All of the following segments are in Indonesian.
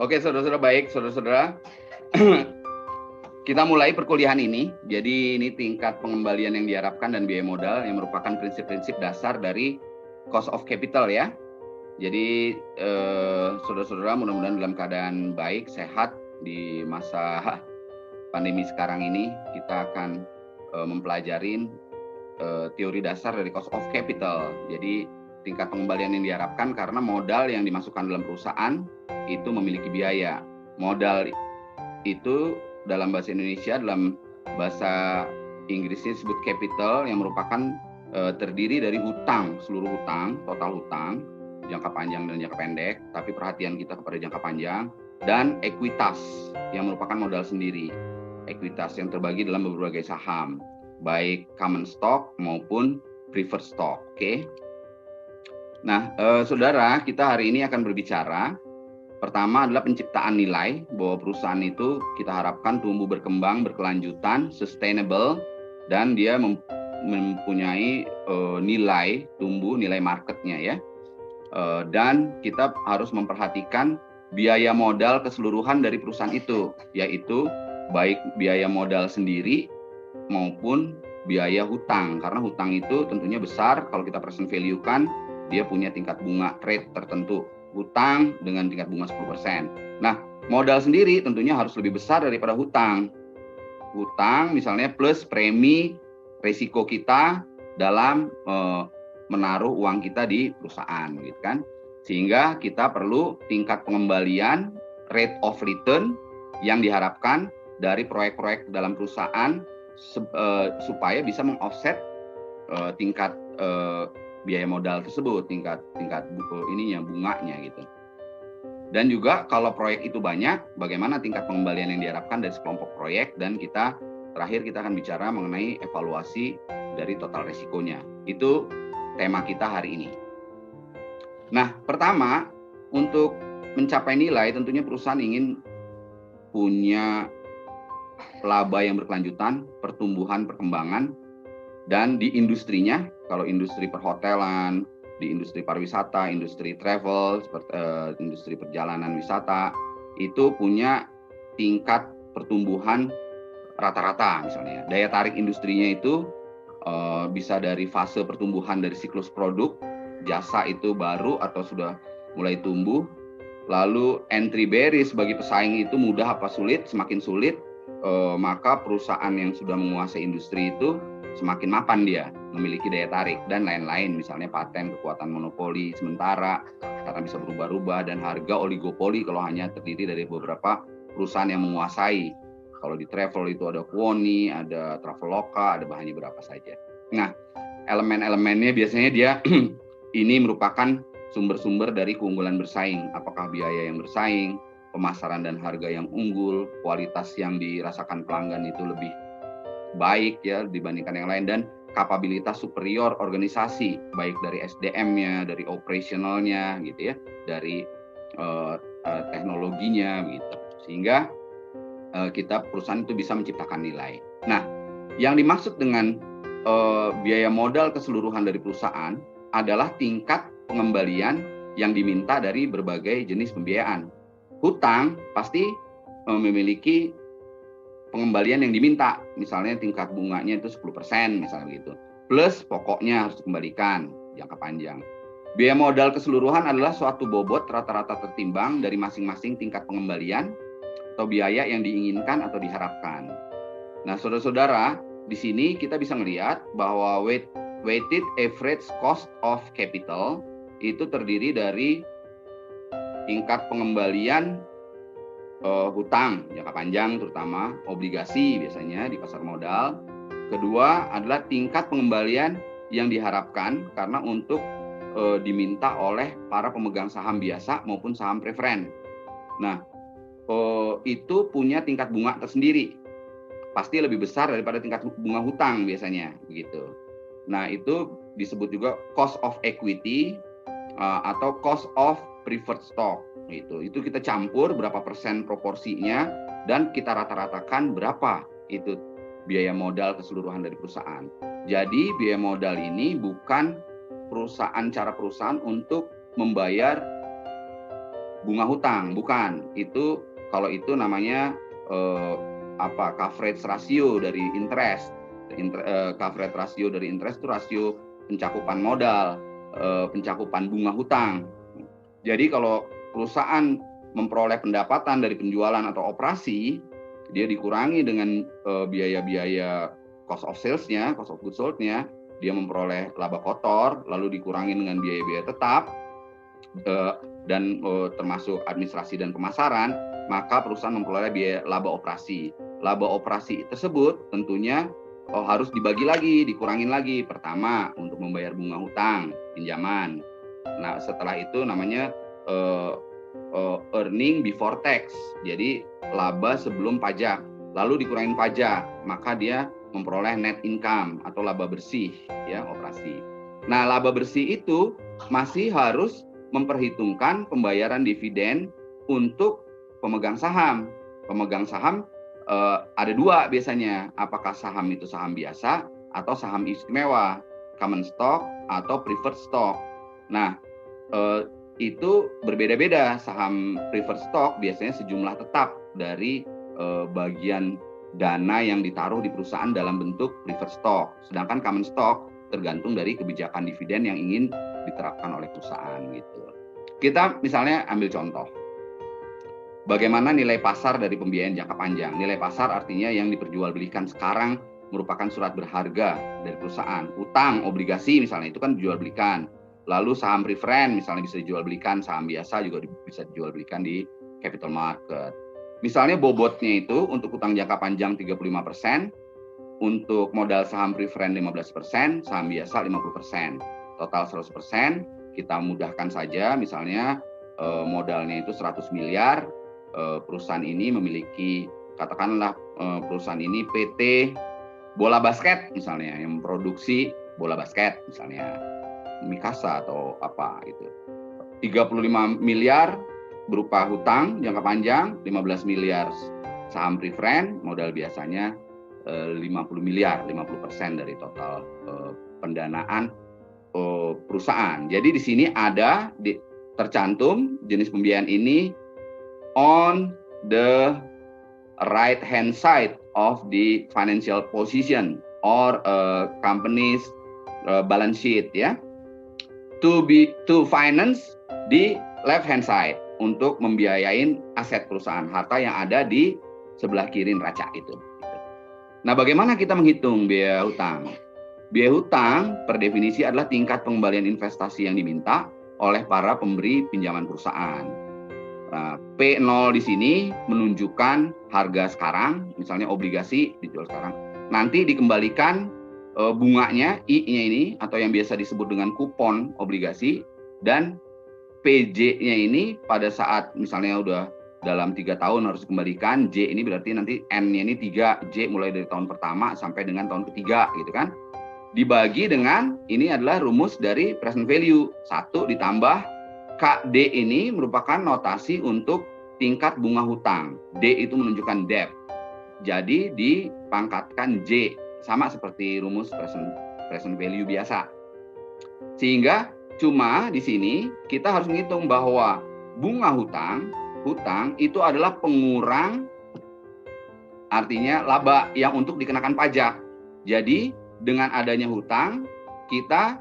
Oke, saudara-saudara baik, saudara-saudara. Kita mulai perkuliahan ini. Jadi ini tingkat pengembalian yang diharapkan dan biaya modal yang merupakan prinsip-prinsip dasar dari cost of capital ya. Jadi saudara-saudara mudah-mudahan dalam keadaan baik, sehat di masa pandemi sekarang ini. Kita akan mempelajari teori dasar dari cost of capital. Jadi tingkat pengembalian yang diharapkan karena modal yang dimasukkan dalam perusahaan itu memiliki biaya. Modal itu dalam bahasa Indonesia, dalam bahasa Inggrisnya disebut capital, yang merupakan terdiri dari hutang, seluruh hutang, total hutang, jangka panjang dan jangka pendek, tapi perhatian kita kepada jangka panjang, dan ekuitas yang merupakan modal sendiri. Ekuitas yang terbagi dalam berbagai saham, baik common stock maupun preferred stock. Oke. Nah, saudara, kita hari ini akan berbicara. Pertama adalah penciptaan nilai, bahwa perusahaan itu kita harapkan tumbuh berkembang berkelanjutan, sustainable, dan dia mempunyai nilai tumbuh, nilai marketnya ya. Dan kita harus memperhatikan biaya modal keseluruhan dari perusahaan itu, yaitu baik biaya modal sendiri maupun biaya hutang, karena hutang itu tentunya besar. Kalau kita present value kan, dia punya tingkat bunga rate tertentu. Hutang dengan tingkat bunga 10%. Nah, modal sendiri tentunya harus lebih besar daripada hutang. Hutang misalnya plus premi risiko kita dalam menaruh uang kita di perusahaan, gitu kan. Sehingga kita perlu tingkat pengembalian, rate of return yang diharapkan dari proyek-proyek dalam perusahaan supaya bisa meng-offset tingkat biaya modal tersebut, tingkat bunganya gitu. Dan juga kalau proyek itu banyak, bagaimana tingkat pengembalian yang diharapkan dari sekelompok proyek, dan terakhir kita akan bicara mengenai evaluasi dari total risikonya. Itu tema kita hari ini. Nah, pertama, untuk mencapai nilai tentunya perusahaan ingin punya laba yang berkelanjutan, pertumbuhan, perkembangan, dan di industrinya, kalau industri perhotelan, di industri pariwisata, industri travel, industri perjalanan wisata, itu punya tingkat pertumbuhan rata-rata misalnya. Daya tarik industrinya itu bisa dari fase pertumbuhan dari siklus produk, jasa itu baru atau sudah mulai tumbuh, lalu entry barriers bagi pesaing itu mudah apa sulit, semakin sulit, maka perusahaan yang sudah menguasai industri itu semakin mapan dia, memiliki daya tarik, dan lain-lain, misalnya paten, kekuatan monopoli sementara, karena bisa berubah-ubah, dan harga oligopoli kalau hanya terdiri dari beberapa perusahaan yang menguasai. Kalau di travel itu ada Kuoni, ada Traveloka, ada bahannya berapa saja. Nah, elemen-elemennya biasanya dia ini merupakan sumber-sumber dari keunggulan bersaing, apakah biaya yang bersaing, pemasaran dan harga yang unggul, kualitas yang dirasakan pelanggan itu lebih baik ya dibandingkan yang lain, dan kapabilitas superior organisasi, baik dari SDM-nya, dari operasionalnya gitu ya, dari teknologinya gitu, sehingga perusahaan itu bisa menciptakan nilai. Nah, yang dimaksud dengan biaya modal keseluruhan dari perusahaan adalah tingkat pengembalian yang diminta dari berbagai jenis pembiayaan. Hutang pasti memiliki pengembalian yang diminta, misalnya tingkat bunganya itu 10% misalnya begitu, plus pokoknya harus dikembalikan jangka panjang. Biaya modal keseluruhan adalah suatu bobot rata-rata tertimbang dari masing-masing tingkat pengembalian atau biaya yang diinginkan atau diharapkan. Nah, saudara-saudara, di sini kita bisa melihat bahwa weighted average cost of capital itu terdiri dari tingkat pengembalian hutang jangka panjang, terutama obligasi biasanya di pasar modal. Kedua adalah tingkat pengembalian yang diharapkan karena untuk diminta oleh para pemegang saham biasa maupun saham preferen. Nah, itu punya tingkat bunga tersendiri, pasti lebih besar daripada tingkat bunga hutang biasanya begitu. Nah, itu disebut juga cost of equity atau cost of preferred stock. Itu kita campur berapa persen proporsinya, dan kita rata-ratakan berapa itu biaya modal keseluruhan dari perusahaan. Jadi biaya modal ini bukan cara perusahaan untuk membayar bunga hutang, bukan. Itu kalau itu namanya coverage ratio dari interest. Coverage ratio dari interest itu rasio pencakupan modal, pencakupan bunga hutang. Jadi kalau perusahaan memperoleh pendapatan dari penjualan atau operasi, dia dikurangi dengan biaya-biaya cost of sales-nya, cost of goods sold-nya, dia memperoleh laba kotor, lalu dikurangi dengan biaya-biaya tetap, dan termasuk administrasi dan pemasaran, maka perusahaan memperoleh biaya laba operasi. Laba operasi tersebut tentunya harus dibagi lagi, dikurangin lagi. Pertama, untuk membayar bunga hutang, pinjaman. Nah, setelah itu namanya earning before tax. Jadi laba sebelum pajak. Lalu dikurangin pajak, maka dia memperoleh net income atau laba bersih, ya, operasi. Nah, laba bersih itu masih harus memperhitungkan pembayaran dividen untuk pemegang saham. Pemegang saham ada dua biasanya, apakah saham itu saham biasa atau saham istimewa, common stock atau preferred stock. Nah, itu berbeda-beda. Saham preferred stock biasanya sejumlah tetap dari bagian dana yang ditaruh di perusahaan dalam bentuk preferred stock. Sedangkan common stock tergantung dari kebijakan dividen yang ingin diterapkan oleh perusahaan gitu. Kita misalnya ambil contoh. Bagaimana nilai pasar dari pembiayaan jangka panjang? Nilai pasar artinya yang diperjualbelikan sekarang merupakan surat berharga dari perusahaan. Utang, obligasi misalnya itu kan dijualbelikan. Lalu saham preferen misalnya bisa dijualbelikan, saham biasa juga bisa dijualbelikan di capital market. Misalnya bobotnya itu untuk utang jangka panjang 35%, untuk modal saham preferen 15%, saham biasa 50%. Total 100%, kita mudahkan saja misalnya modalnya itu 100 miliar, perusahaan ini memiliki, katakanlah perusahaan ini PT Bola Basket misalnya, yang memproduksi bola basket misalnya, Mikasa atau apa itu. 35 miliar berupa hutang jangka panjang, 15 miliar saham preferen, modal biasanya 50 miliar, 50% dari total pendanaan perusahaan. Jadi di sini ada tercantum jenis pembiayaan ini on the right hand side of the financial position or company's balance sheet, ya. To finance di left hand side, untuk membiayain aset perusahaan, harta yang ada di sebelah kiri neraca itu. Nah, bagaimana kita menghitung biaya hutang? Biaya hutang per definisi adalah tingkat pengembalian investasi yang diminta oleh para pemberi pinjaman perusahaan. Nah, P0 di sini menunjukkan harga sekarang, misalnya obligasi dijual sekarang. Nanti dikembalikan bunganya, I-nya ini, atau yang biasa disebut dengan kupon obligasi, dan PJ-nya ini pada saat misalnya udah dalam 3 tahun harus dikembalikan, J ini berarti nanti N-nya ini 3, J mulai dari tahun pertama sampai dengan tahun ketiga gitu kan. Dibagi dengan, ini adalah rumus dari present value, 1 ditambah KD ini merupakan notasi untuk tingkat bunga hutang. D itu menunjukkan debt. Jadi dipangkatkan J, sama seperti rumus present value biasa. Sehingga cuma di sini kita harus menghitung bahwa bunga hutang itu adalah pengurang, artinya laba yang untuk dikenakan pajak. Jadi dengan adanya hutang, kita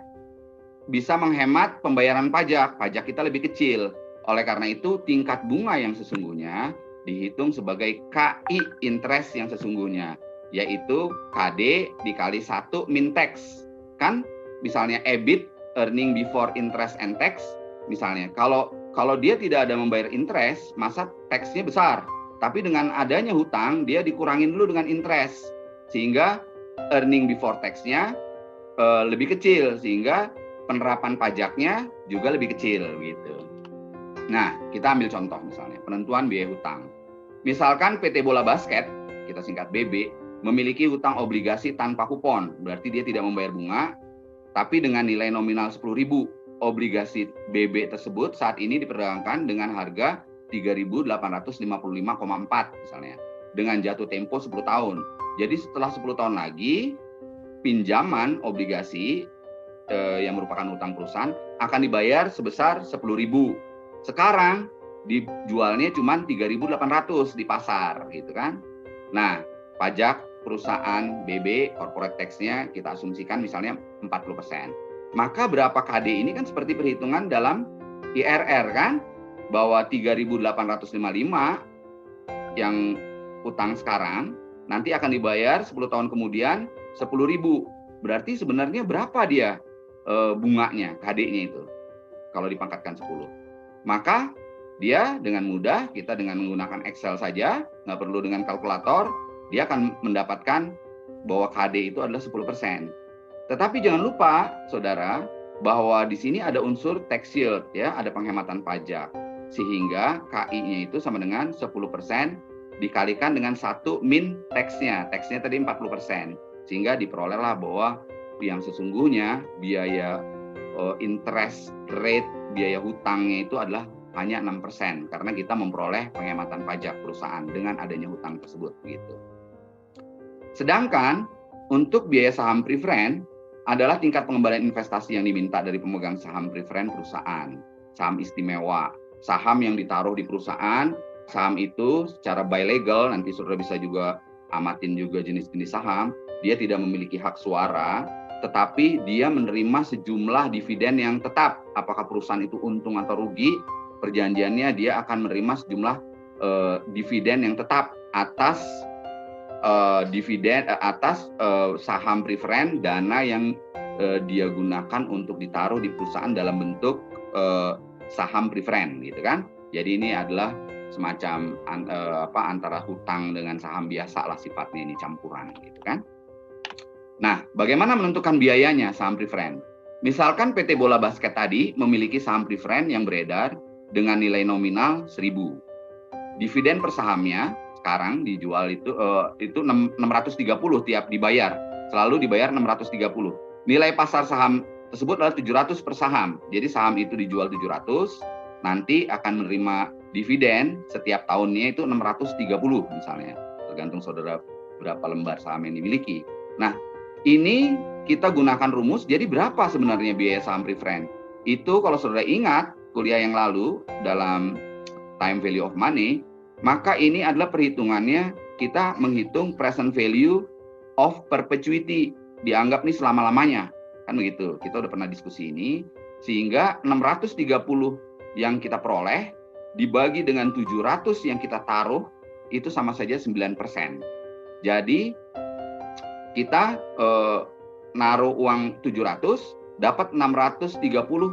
bisa menghemat pembayaran pajak. Pajak kita lebih kecil. Oleh karena itu, tingkat bunga yang sesungguhnya dihitung sebagai KI interest yang sesungguhnya, yaitu KD dikali 1 min tax. Kan misalnya EBIT, earning before interest and tax, misalnya kalau dia tidak ada membayar interest, masa tax-nya besar. Tapi dengan adanya hutang, dia dikurangin dulu dengan interest, sehingga earning before tax-nya lebih kecil, sehingga penerapan pajaknya juga lebih kecil gitu. Nah, kita ambil contoh misalnya penentuan biaya hutang. Misalkan PT Bola Basket, kita singkat BB, memiliki hutang obligasi tanpa kupon, berarti dia tidak membayar bunga, tapi dengan nilai nominal 10.000. Obligasi BB tersebut saat ini diperdagangkan dengan harga 3.855,4 misalnya, dengan jatuh tempo 10 tahun. Jadi setelah 10 tahun lagi, pinjaman obligasi yang merupakan hutang perusahaan akan dibayar sebesar 10.000. Sekarang dijualnya cuma 3.800 di pasar gitu kan. Nah, pajak perusahaan BB corporate tax-nya kita asumsikan misalnya 40%. Maka berapa KD ini kan seperti perhitungan dalam IRR kan, bahwa 3.855 yang utang sekarang nanti akan dibayar 10 tahun kemudian 10.000. Berarti sebenarnya berapa dia bunganya, KD-nya itu kalau dipangkatkan 10. Maka dia dengan mudah, kita dengan menggunakan Excel saja, nggak perlu dengan kalkulator, dia akan mendapatkan bahwa KD itu adalah 10%. Tetapi jangan lupa, saudara, bahwa di sini ada unsur tax shield, ya, ada penghematan pajak. Sehingga KI-nya itu sama dengan 10% dikalikan dengan 1 min tax-nya. Tax-nya tadi 40%. Sehingga diperolehlah bahwa yang sesungguhnya biaya interest rate, biaya hutangnya itu adalah hanya 6%. Karena kita memperoleh penghematan pajak perusahaan dengan adanya hutang tersebut. Gitu. Sedangkan untuk biaya saham preferen adalah tingkat pengembalian investasi yang diminta dari pemegang saham preferen perusahaan. Saham istimewa, saham yang ditaruh di perusahaan, saham itu secara by legal, nanti saudara bisa juga amatin juga jenis-jenis saham, dia tidak memiliki hak suara, tetapi dia menerima sejumlah dividen yang tetap. Apakah perusahaan itu untung atau rugi, perjanjiannya dia akan menerima sejumlah dividen yang tetap atas saham preferen, dana yang dia gunakan untuk ditaruh di perusahaan dalam bentuk saham preferen, gitu kan. Jadi ini adalah semacam antara hutang dengan saham biasa lah sifatnya, ini campuran, gitu kan. Nah, bagaimana menentukan biayanya saham preferen? Misalkan PT Bola Basket tadi memiliki saham preferen yang beredar dengan nilai nominal 1.000. Dividen per sahamnya sekarang dijual itu 630 tiap dibayar. Selalu dibayar 630. Nilai pasar saham tersebut adalah 700 per saham. Jadi saham itu dijual 700, nanti akan menerima dividen setiap tahunnya itu 630 misalnya. Tergantung saudara berapa lembar saham yang dimiliki. Nah, ini kita gunakan rumus, jadi berapa sebenarnya biaya saham preferen? Itu kalau saudara ingat kuliah yang lalu dalam time value of money, maka ini adalah perhitungannya, kita menghitung present value of perpetuity, dianggap nih selama-lamanya, kan begitu. Kita udah pernah diskusi ini, sehingga 630 yang kita peroleh dibagi dengan 700 yang kita taruh, itu sama saja 9%. Jadi kita naruh uang 700, dapat 630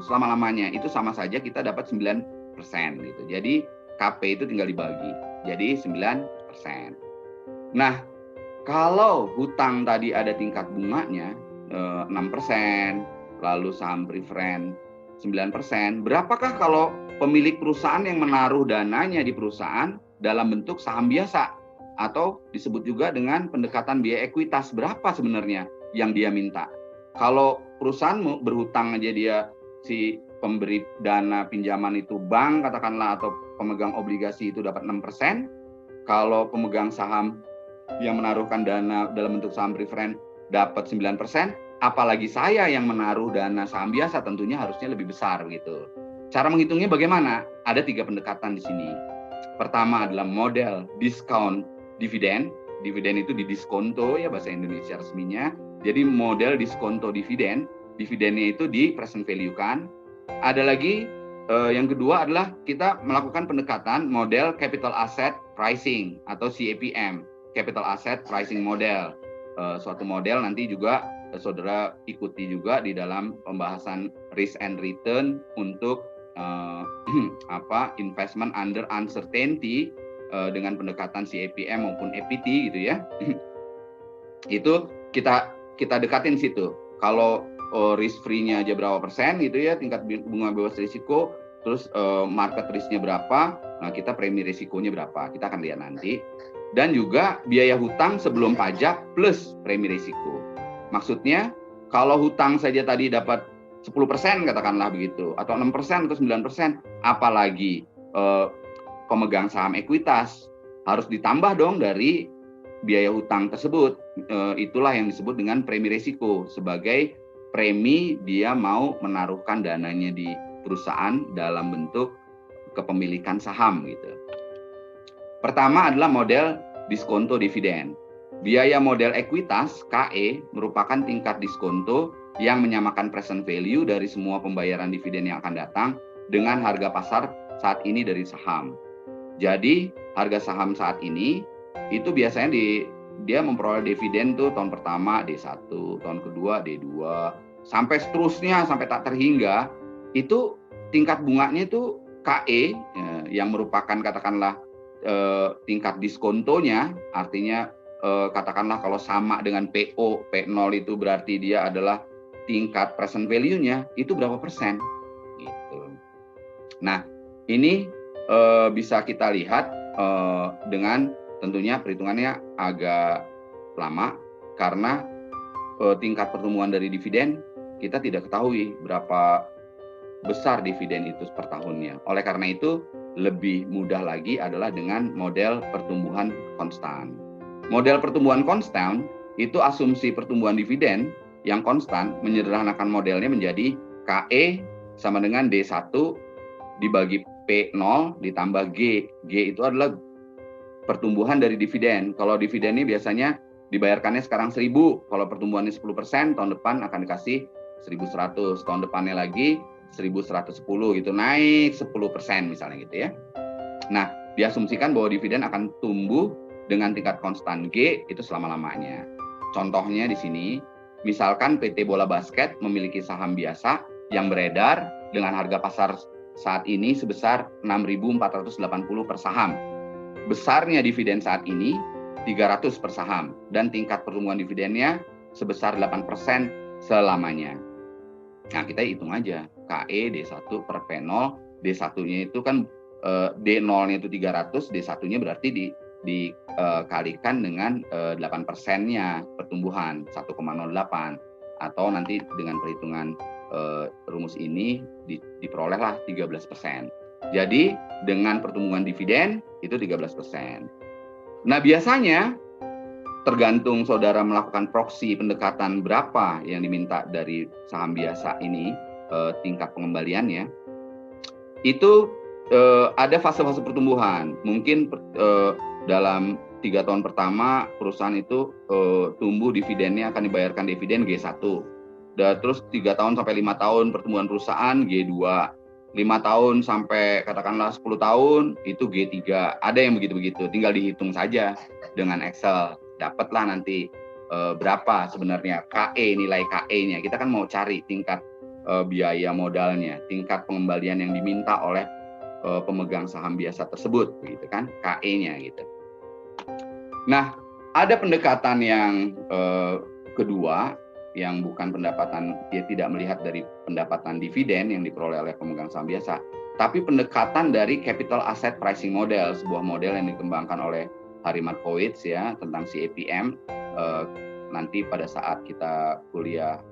selama-lamanya, itu sama saja kita dapat 9%. Gitu. Jadi KP itu tinggal dibagi, jadi 9%. Nah, kalau hutang tadi ada tingkat bunganya 6%, lalu saham preferen 9%, berapakah kalau pemilik perusahaan yang menaruh dananya di perusahaan dalam bentuk saham biasa? Atau disebut juga dengan pendekatan biaya ekuitas, berapa sebenarnya yang dia minta? Kalau perusahaan berhutang aja dia, si pemberi dana pinjaman itu bank katakanlah, atau pemegang obligasi itu dapat 6%, kalau pemegang saham yang menaruhkan dana dalam bentuk saham preferen dapat 9%, apalagi saya yang menaruh dana saham biasa, tentunya harusnya lebih besar gitu. Cara menghitungnya bagaimana? Ada 3 pendekatan di sini. Pertama adalah model discount dividen. Dividen itu didiskonto ya bahasa Indonesia resminya. Jadi model diskonto dividen, dividennya itu di present value kan. Ada lagi yang kedua adalah kita melakukan pendekatan model capital asset pricing atau CAPM, capital asset pricing model. Suatu model nanti juga saudara ikuti juga di dalam pembahasan risk and return untuk investment under uncertainty dengan pendekatan CAPM maupun APT gitu ya. Itu kita dekatin situ. Kalau risk free-nya aja berapa persen gitu ya, tingkat bunga bebas risiko, terus market risk-nya berapa, nah kita premi risikonya berapa, kita akan lihat nanti. Dan juga biaya hutang sebelum pajak plus premi risiko. Maksudnya kalau hutang saja tadi dapat 10% katakanlah begitu, atau 6% atau 9%, apalagi pemegang saham ekuitas, harus ditambah dong dari biaya hutang tersebut. Itulah yang disebut dengan premi risiko, sebagai premi dia mau menaruhkan dananya di perusahaan dalam bentuk kepemilikan saham gitu. Pertama adalah model diskonto dividen. Biaya model ekuitas KE merupakan tingkat diskonto yang menyamakan present value dari semua pembayaran dividen yang akan datang dengan harga pasar saat ini dari saham. Jadi harga saham saat ini itu biasanya dia memperoleh dividen tuh tahun pertama D1, tahun kedua D2, sampai seterusnya sampai tak terhingga. Itu tingkat bunganya itu KE yang merupakan katakanlah tingkat diskontonya, artinya katakanlah kalau sama dengan PO, P0 itu berarti dia adalah tingkat present value-nya itu berapa persen gitu. Nah, ini bisa kita lihat dengan tentunya perhitungannya agak lama karena tingkat pertumbuhan dari dividen kita tidak ketahui berapa besar dividen itu per tahunnya. Oleh karena itu, lebih mudah lagi adalah dengan model pertumbuhan konstan. Model pertumbuhan konstan itu asumsi pertumbuhan dividen yang konstan menyederhanakan modelnya menjadi KE sama dengan D1 dibagi P0 ditambah G. G itu adalah pertumbuhan dari dividen. Kalau dividen ini biasanya dibayarkannya sekarang 1.000, kalau pertumbuhannya 10%, tahun depan akan dikasih 1.100, tahun depannya lagi 1.110 gitu, naik 10% misalnya gitu ya. Nah, diasumsikan bahwa dividen akan tumbuh dengan tingkat konstan G itu selama-lamanya. Contohnya di sini, misalkan PT Bola Basket memiliki saham biasa yang beredar dengan harga pasar saat ini sebesar 6.480 per saham. Besarnya dividen saat ini 300 per saham dan tingkat pertumbuhan dividennya sebesar 8% selamanya. Nah, kita hitung aja KE D1 per P0, D1-nya itu kan D0-nya itu 300, D1-nya berarti dikalikan dengan 8%-nya pertumbuhan 1,08 atau nanti dengan perhitungan rumus ini diperolehlah 13%. Jadi dengan pertumbuhan dividen itu 13%. Nah, biasanya tergantung saudara melakukan proksi pendekatan berapa yang diminta dari saham biasa ini, tingkat pengembaliannya, itu ada fase-fase pertumbuhan. Mungkin dalam 3 tahun pertama perusahaan itu tumbuh dividennya akan dibayarkan dividen G1. Dan terus 3 tahun sampai 5 tahun pertumbuhan perusahaan G2. 5 tahun sampai katakanlah 10 tahun itu G3. Ada yang begitu-begitu, tinggal dihitung saja dengan Excel. Dapatlah nanti berapa sebenarnya KE, nilai KE-nya. Kita kan mau cari tingkat biaya modalnya, tingkat pengembalian yang diminta oleh pemegang saham biasa tersebut, begitu kan, KE-nya gitu. Nah, ada pendekatan yang kedua yang bukan pendapatan, dia tidak melihat dari pendapatan dividen yang diperoleh oleh pemegang saham biasa, tapi pendekatan dari capital asset pricing model, sebuah model yang dikembangkan oleh Harry Markowitz ya tentang CAPM. Nanti pada saat kita kuliah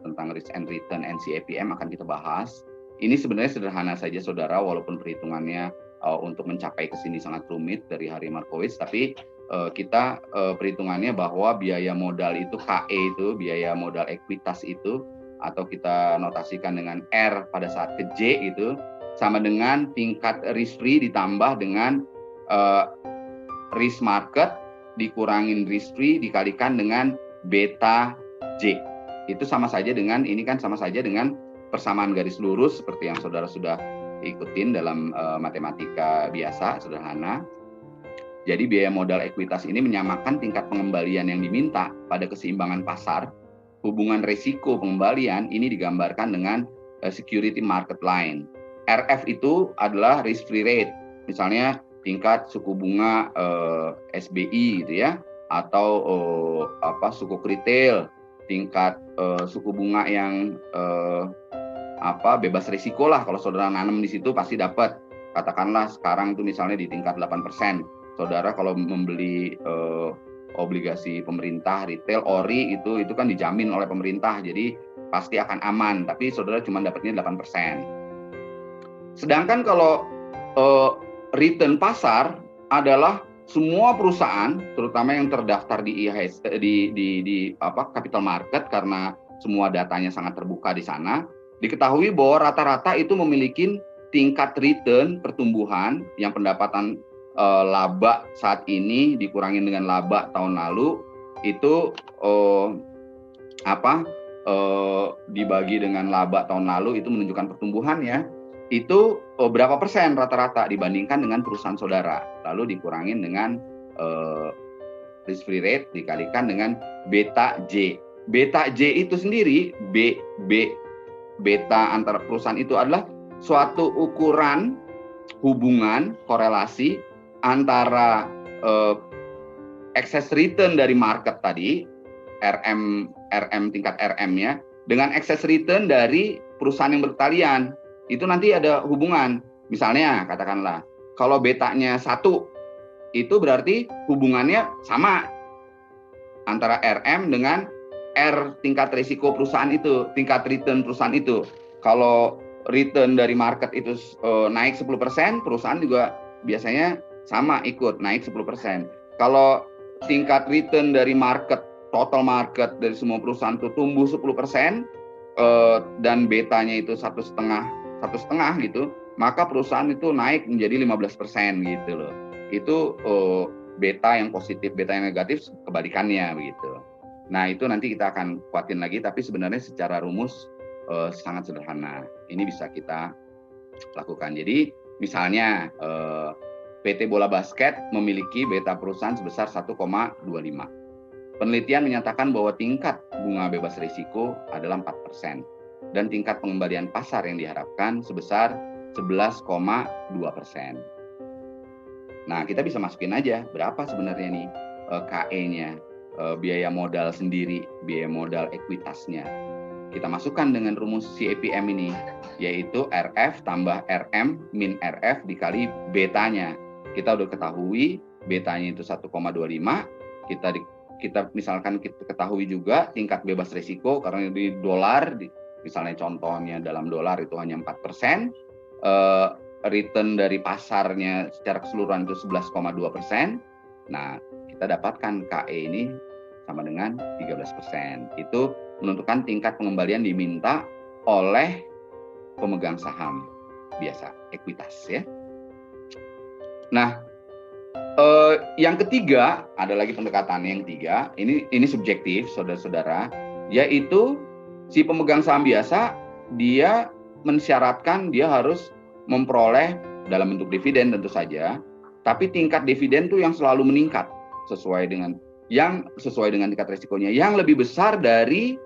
tentang risk and return and CAPM akan kita bahas. Ini sebenarnya sederhana saja saudara, walaupun perhitungannya untuk mencapai ke sini sangat rumit dari Harry Markowitz, tapi kita perhitungannya bahwa biaya modal itu KE itu, biaya modal ekuitas itu, atau kita notasikan dengan R pada saat ke J itu, sama dengan tingkat risk free ditambah dengan risk market dikurangin risk free dikalikan dengan beta J. Itu sama saja dengan, ini kan sama saja dengan persamaan garis lurus seperti yang saudara sudah ikutin dalam matematika biasa, sederhana. Jadi biaya modal ekuitas ini menyamakan tingkat pengembalian yang diminta pada keseimbangan pasar. Hubungan resiko pengembalian ini digambarkan dengan security market line. RF itu adalah risk free rate. Misalnya tingkat suku bunga SBI gitu ya, atau suku retail, tingkat suku bunga yang bebas risiko lah. Kalau saudara nanam di situ pasti dapat. Katakanlah sekarang itu misalnya di tingkat 8%. Saudara kalau membeli obligasi pemerintah retail ORI itu kan dijamin oleh pemerintah, jadi pasti akan aman, tapi saudara cuma dapatnya 8%. Sedangkan kalau return pasar adalah semua perusahaan, terutama yang terdaftar di IHS, di capital market, karena semua datanya sangat terbuka di sana, diketahui bahwa rata-rata itu memiliki tingkat return pertumbuhan yang pendapatan laba saat ini dikurangin dengan laba tahun lalu itu dibagi dengan laba tahun lalu itu menunjukkan pertumbuhan ya. Itu berapa persen rata-rata dibandingkan dengan perusahaan saudara. Lalu dikurangin dengan risk free rate dikalikan dengan beta J. Beta J itu sendiri beta antara perusahaan itu adalah suatu ukuran hubungan korelasi antara excess return dari market tadi RM tingkat RM-nya dengan excess return dari perusahaan yang bertalian. Itu nanti ada hubungan. Misalnya katakanlah kalau betanya 1 itu berarti hubungannya sama antara RM dengan R tingkat risiko perusahaan itu, tingkat return perusahaan itu. Kalau return dari market itu naik 10%, perusahaan juga biasanya sama ikut naik 10%. Kalau tingkat return dari market, total market dari semua perusahaan itu tumbuh 10%, dan betanya itu 1,5 gitu, maka perusahaan itu naik menjadi 15% gitu loh. Itu beta yang positif, beta yang negatif kebalikannya begitu. Nah itu nanti kita akan kuatin lagi, tapi sebenarnya secara rumus sangat sederhana. Ini bisa kita lakukan. Jadi misalnya PT Bola Basket memiliki beta perusahaan sebesar 1,25. Penelitian menyatakan bahwa tingkat bunga bebas risiko adalah 4% dan tingkat pengembalian pasar yang diharapkan sebesar 11,2%. Nah, kita bisa masukin aja berapa sebenarnya nih KE-nya, biaya modal sendiri, biaya modal ekuitasnya. Kita masukkan dengan rumus CAPM ini, yaitu RF tambah RM min RF dikali betanya. Kita udah ketahui betanya itu 1,25, kita misalkan kita ketahui juga tingkat bebas risiko karena di dolar, misalnya contohnya dalam dolar itu hanya 4%, return dari pasarnya secara keseluruhan itu 11,2%. Nah, kita dapatkan KE ini sama dengan 13%. Itu menentukan tingkat pengembalian diminta oleh pemegang saham biasa, ekuitas ya. Nah, yang ketiga, ada lagi pendekatan yang ketiga, ini subjektif saudara-saudara, yaitu si pemegang saham biasa dia mensyaratkan dia harus memperoleh dalam bentuk dividen tentu saja, tapi tingkat dividen tuh yang selalu meningkat sesuai dengan tingkat risikonya yang lebih besar dari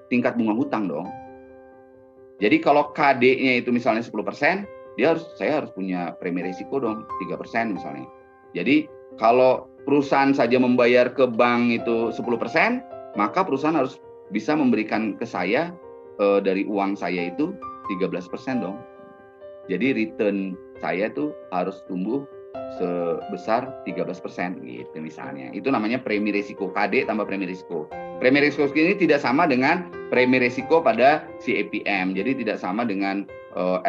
tingkat bunga hutang dong. Jadi kalau KD-nya itu misalnya 10%, saya harus punya premi risiko dong 3% misalnya. Jadi kalau perusahaan saja membayar ke bank itu 10%, maka perusahaan harus bisa memberikan ke saya dari uang saya itu 13% dong. Jadi return saya itu harus tumbuh sebesar 13% gitu misalnya. Itu namanya premi risiko, KD tambah premi risiko. Premi risiko ini tidak sama dengan premi risiko pada CAPM. Jadi tidak sama dengan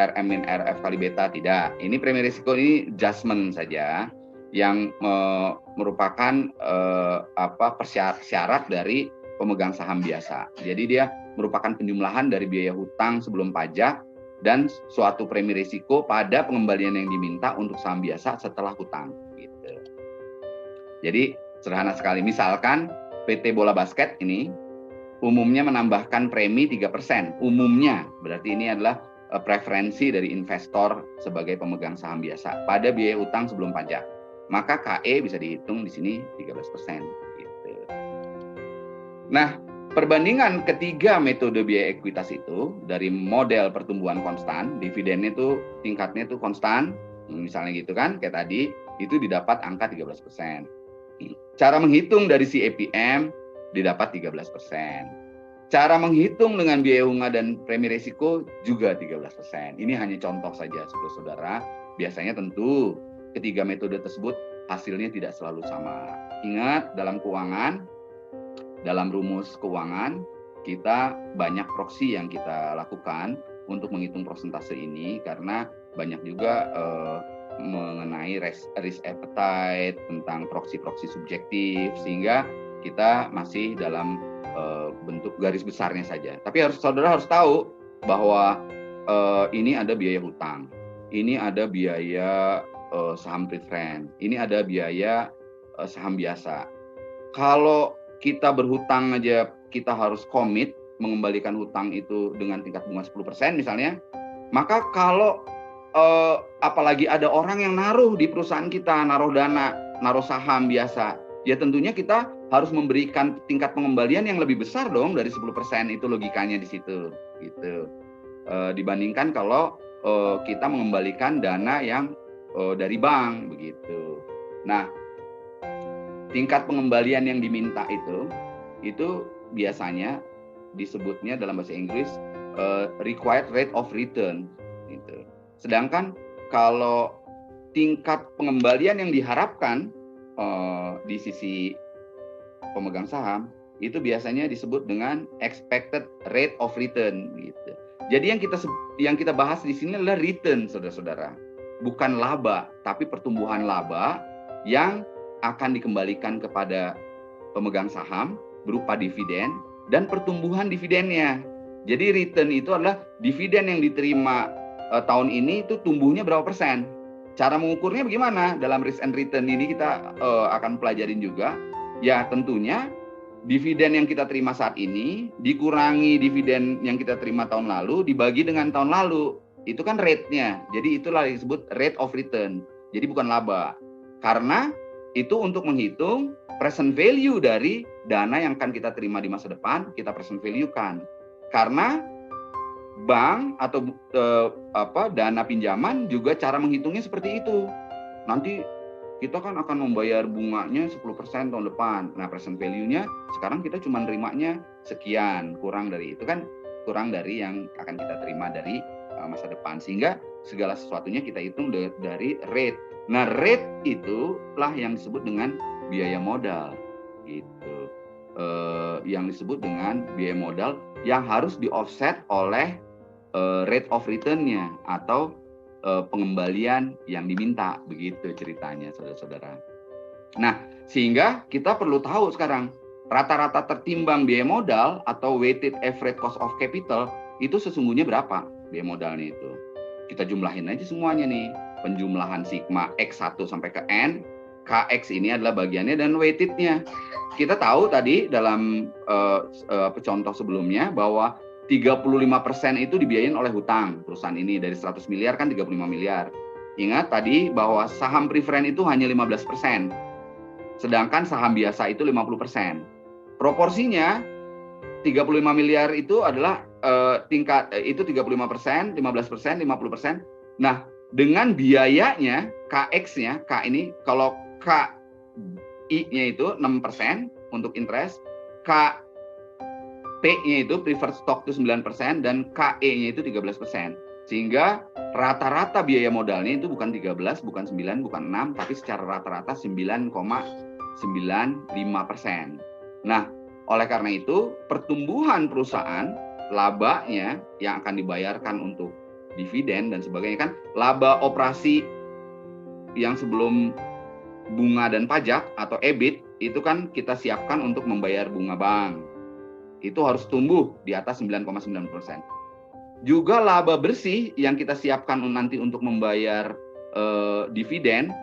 RM min RF kali beta, tidak. Ini premi risiko ini adjustment saja yang merupakan syarat dari pemegang saham biasa. Jadi dia merupakan penjumlahan dari biaya hutang sebelum pajak dan suatu premi risiko pada pengembalian yang diminta untuk saham biasa setelah hutang. Gitu. Jadi sederhana sekali. Misalkan PT Bola Basket ini umumnya menambahkan premi 3%. Umumnya berarti ini adalah preferensi dari investor sebagai pemegang saham biasa pada biaya hutang sebelum pajak. Maka KE bisa dihitung di sini 13%. Gitu. Nah, perbandingan ketiga metode biaya ekuitas itu dari model pertumbuhan konstan, dividennya itu tingkatnya itu konstan, misalnya gitu kan, kayak tadi, itu didapat angka 13%. Cara menghitung dari CAPM didapat 13%. Cara menghitung dengan biaya bunga dan premi risiko juga 13%. Ini hanya contoh saja, saudara-saudara. Biasanya tentu ketiga metode tersebut hasilnya tidak selalu sama. Ingat, dalam keuangan, dalam rumus keuangan, kita banyak proksi yang kita lakukan untuk menghitung persentase ini karena banyak juga mengenai risk appetite, tentang proksi-proksi subjektif, sehingga kita masih dalam bentuk garis besarnya saja. Tapi saudara harus tahu bahwa ini ada biaya hutang. ini ada biaya saham preferred, ini ada biaya saham biasa. Kalau kita berhutang aja kita harus komit mengembalikan hutang itu dengan tingkat bunga 10% misalnya, maka kalau apalagi ada orang yang naruh di perusahaan kita, naruh dana, naruh saham biasa, ya tentunya kita harus memberikan tingkat pengembalian yang lebih besar dong dari 10%, itu logikanya di situ gitu. Dibandingkan kalau kita mengembalikan dana yang dari bank begitu. Nah, tingkat pengembalian yang diminta itu biasanya disebutnya dalam bahasa Inggris required rate of return gitu. Sedangkan kalau tingkat pengembalian yang diharapkan di sisi pemegang saham itu biasanya disebut dengan expected rate of return gitu. Jadi yang kita bahas di sini adalah return, saudara-saudara, bukan laba, tapi pertumbuhan laba yang akan dikembalikan kepada pemegang saham berupa dividen dan pertumbuhan dividennya. Jadi return itu adalah dividen yang diterima tahun ini itu tumbuhnya berapa persen. Cara mengukurnya bagaimana? Dalam risk and return ini kita akan pelajarin juga. Ya tentunya dividen yang kita terima saat ini dikurangi dividen yang kita terima tahun lalu dibagi dengan tahun lalu. Itu kan rate-nya. Jadi itulah yang disebut rate of return. Jadi bukan laba. Karena itu untuk menghitung present value dari dana yang akan kita terima di masa depan, kita present value-kan. Karena bank atau dana pinjaman juga cara menghitungnya seperti itu. Nanti kita kan akan membayar bunganya 10% tahun depan. Nah, present value-nya sekarang kita cuma nerimanya sekian, kurang dari itu kan, kurang dari yang akan kita terima dari masa depan. Sehingga segala sesuatunya kita hitung dari rate. Nah, rate itulah yang disebut dengan biaya modal gitu. Yang disebut dengan biaya modal yang harus di-offset oleh rate of return-nya atau pengembalian yang diminta, begitu ceritanya saudara-saudara. Nah, sehingga kita perlu tahu sekarang rata-rata tertimbang biaya modal atau weighted average cost of capital itu sesungguhnya berapa biaya modalnya itu. Kita jumlahin aja semuanya nih, penjumlahan sigma X1 sampai ke N, KX ini adalah bagiannya dan weighted-nya. Kita tahu tadi dalam contoh sebelumnya bahwa 35% itu dibiayain oleh hutang perusahaan ini, dari 100 miliar kan 35 miliar. Ingat tadi bahwa saham preferred itu hanya 15%, sedangkan saham biasa itu 50%. Proporsinya 35 miliar itu adalah tingkat itu 35%, 15%, 50%. Nah, dengan biayanya KX-nya, K ini kalau KI-nya itu 6% untuk interest, P-nya itu preferred stock itu 9% dan KE-nya itu 13%. Sehingga rata-rata biaya modalnya itu bukan 13, bukan 9, bukan 6, tapi secara rata-rata 9,95%. Nah, oleh karena itu pertumbuhan perusahaan, labanya yang akan dibayarkan untuk dividen dan sebagainya kan, laba operasi yang sebelum bunga dan pajak atau EBIT itu kan kita siapkan untuk membayar bunga bank. Itu harus tumbuh di atas 9,9%. Juga laba bersih yang kita siapkan nanti untuk membayar dividen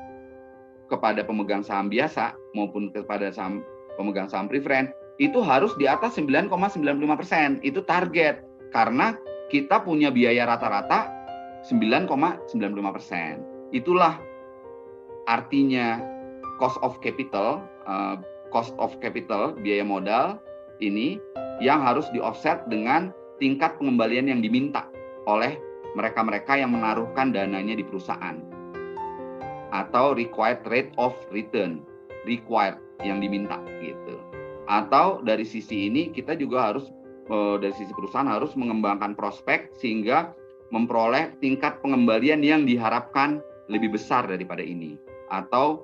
kepada pemegang saham biasa maupun kepada pemegang saham preferred itu harus di atas 9,95%. Itu target karena kita punya biaya rata-rata 9,95%. Itulah artinya cost of capital, biaya modal ini yang harus di-offset dengan tingkat pengembalian yang diminta oleh mereka-mereka yang menaruhkan dananya di perusahaan. Atau required rate of return, required yang diminta gitu. Atau dari sisi ini kita juga harus dari sisi perusahaan harus mengembangkan prospek sehingga memperoleh tingkat pengembalian yang diharapkan lebih besar daripada ini atau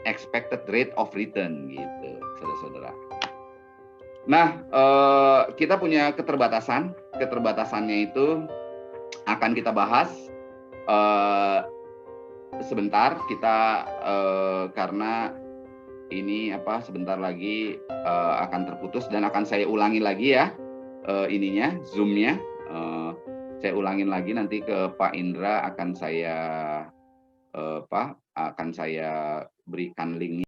expected rate of return gitu, saudara-saudara. Nah, kita punya keterbatasan. Keterbatasannya itu akan kita bahas sebentar. Kita karena ini sebentar lagi akan terputus dan akan saya ulangi lagi ya ininya Zoom-nya. Saya ulangin lagi nanti ke Pak Indra, akan saya berikan linknya.